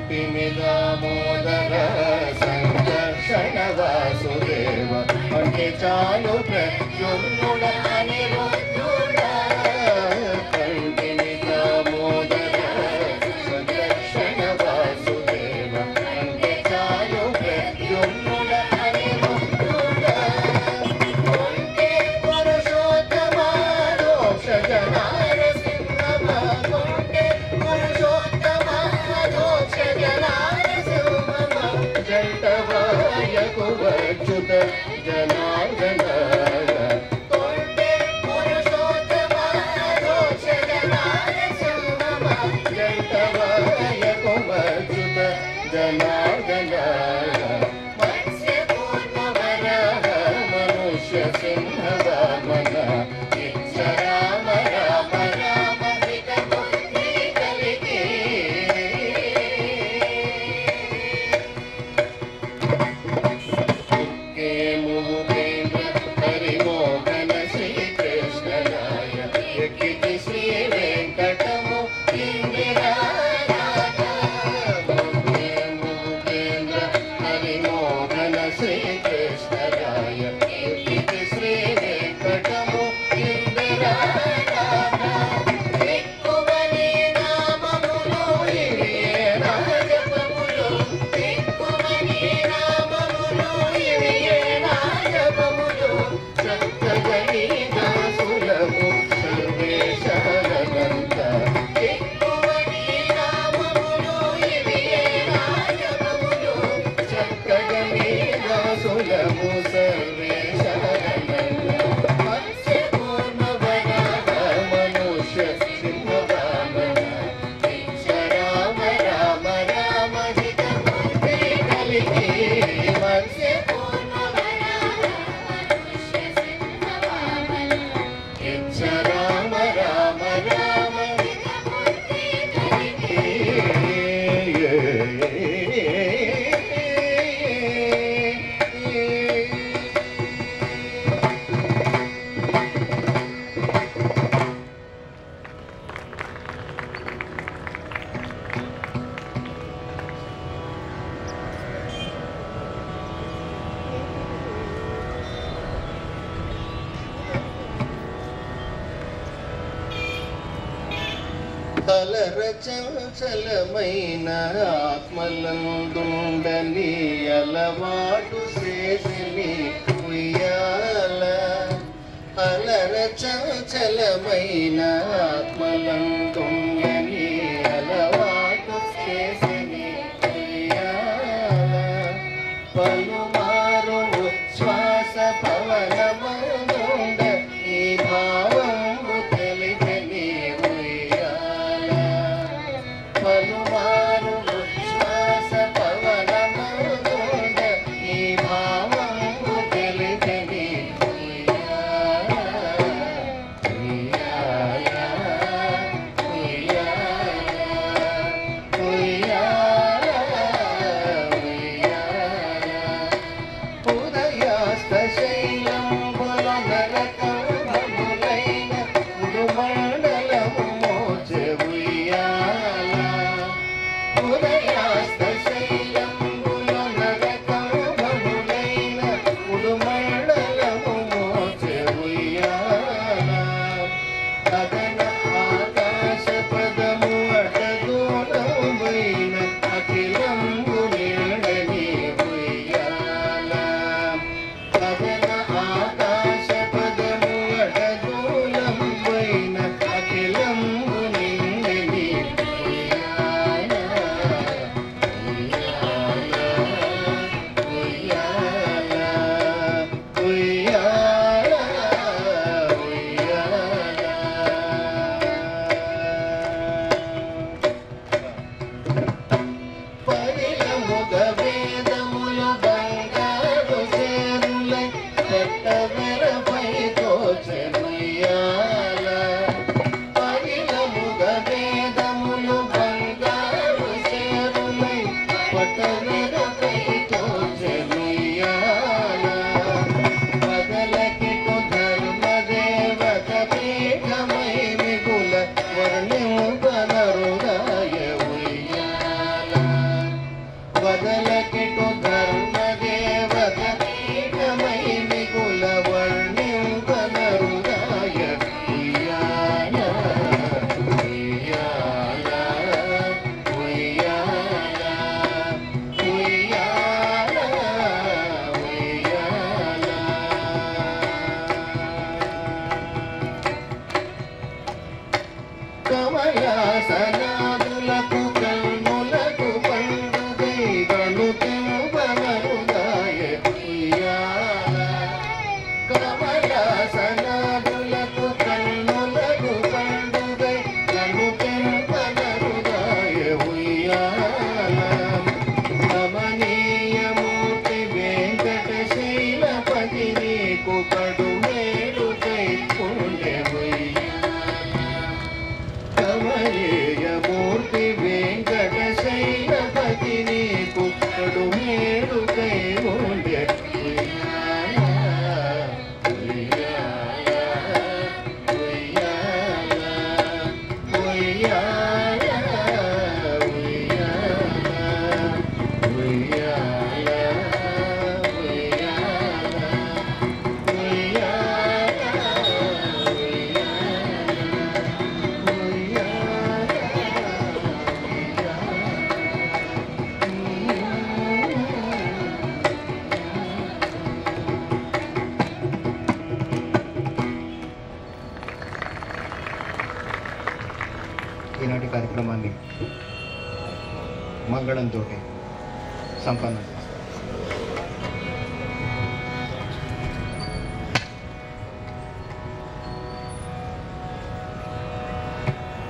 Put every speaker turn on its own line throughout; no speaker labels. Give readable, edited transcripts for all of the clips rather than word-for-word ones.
కంటిని దామోదర సంకర్షణ వాసుదేవ అంటే చాలు ప్రద్యుమ్నుడ అనిరుద్ధుడ కంటిని దామోదర సంకర్షణ వాసుదేవ అంటే చాలు ప్రద్యుమ్నుడ అనిరుద్ధుడ కొంటే పురుషోత్తమ దోషజనార సింహమ కొంటే పురుషోత్తమ దోషజనార సింహమ జంటవాయకు వచ్చుత జనార్దన కొంటే పురుషోత్తమ దోషజనార సింహమ జంటవాయకు వచ్చుత జనార్దన మత్స్య పూర్ణ వరహ మనుష్య సింహ వామన ఇచ్చ రామ రామ రామ హిత బుద్ధి కలిగి ముఖేంద్ర హరిమోహన శ్రీకృష్ణరాయ ఎక్కితి శ్రీ వెంకటము ఇందిరాయ ముఖేంద్ర హరిమోహన శ్రీకృష్ణరాయ ఎక్కితి శ్రీ వెంకటము ఇందిరాయ ఎక్కువని నామములు ఇవి రాజపములు ఎక్కువని నామములు ఇవి రాజపములు చక్కగని దాసులము సర్వేశనంత ఎక్కువని నామములు ఇవి రాజపములు చక్కగని దాసులము సర్వేశనంత మత్స్య పూర్ణ వరహ మనుష్య సింహ వామన ఇచ్చ రామ రామ రామ హిత బుద్ధి కలిగి మత్స్య పూర్ణ వరహ మనుష్య సింహ వామన ఇచ్చ రామ రామ రామ హిత బుద్ధి కలిగి అలర చంచలమైన ఆత్మలందుండని అలవాటు చేసిని ఉయ్యాల అలర చంచలమైన ఆత్మలందుండని అలవాటు చేసిని ఉయ్యాల పలుమారు శ్వాస పవనమందుండ ఈ భావము తెలిపని ఉయ్యాల పలుమారు శ్వాస పవనమందుండ ఈ భావము తెలిపని ఉయ్యాల ఉయ్యాల ఉయ్యాల ఉయ్యాల ఉదయాస్తశైలంబుల నరకంబులైన ఉడుమండలము మోచె ఉయ్యాల ఉదయాస్తశైలంబుల నరకంబులైన ఉడుమండలము మోచె ఉయ్యాల గగన ఆకాశ పదము అడ్డగోళమైన అఖిలంబు నిండని ఉయ్యాల గగన ఆకాశ పదము అడ్డగోళమైన అఖిలంబు నిండని ఉయ్యాల ఉయ్యాల మంగళంతో సంపన్నం చేస్తారు.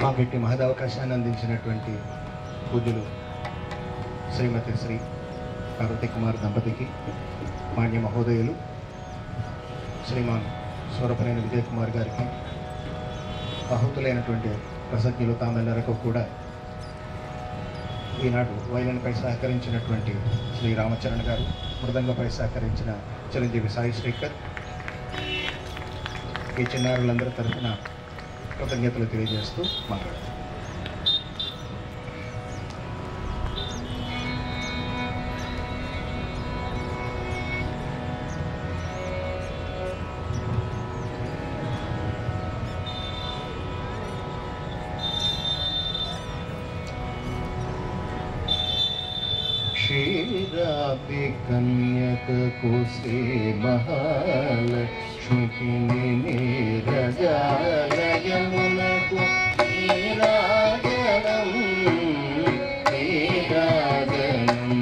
మాకు ఇట్టి మహదవకాశాన్ని అందించినటువంటి పూజ్యులు శ్రీమతి శ్రీ పార్వతీ కుమార్ దంపతికి, మాన్య మహోదయులు శ్రీమాన్ సూరపనేని విజయ్ కుమార్ గారికి, ఆహుతులైనటువంటి ప్రసజ్ఞులు తామెల్లరకు కూడా ఈనాడు వైలన్పై సహకరించినటువంటి శ్రీ రామచరణ్ గారు, మృదంగపై సహకరించిన చిరంజీవి సాయి శ్రీకర్, ఈ చిన్నారులందరి తరఫున కృతజ్ఞతలు తెలియజేస్తూ మాట్లాడారు. క్షీరాబ్ది కన్యకకు శ్రీ మహాలక్ష్మికి నీరజాలయమునకు నీరాజనం నీరాజనం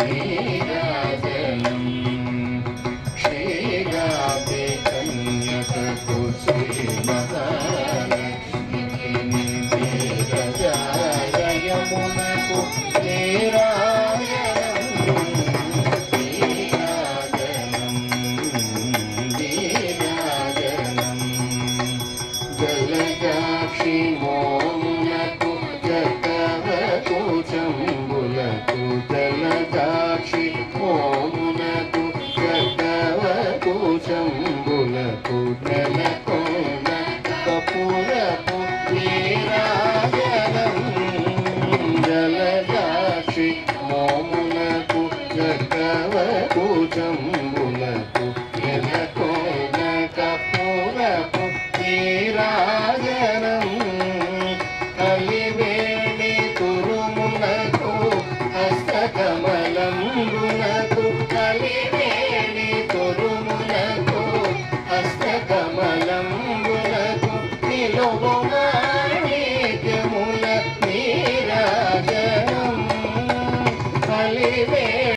నీరాజనం. క్షీరాబ్ది కన్యకకు శ్రీ మహాలక్ష్మికి నీరజాలయమునకు నీరా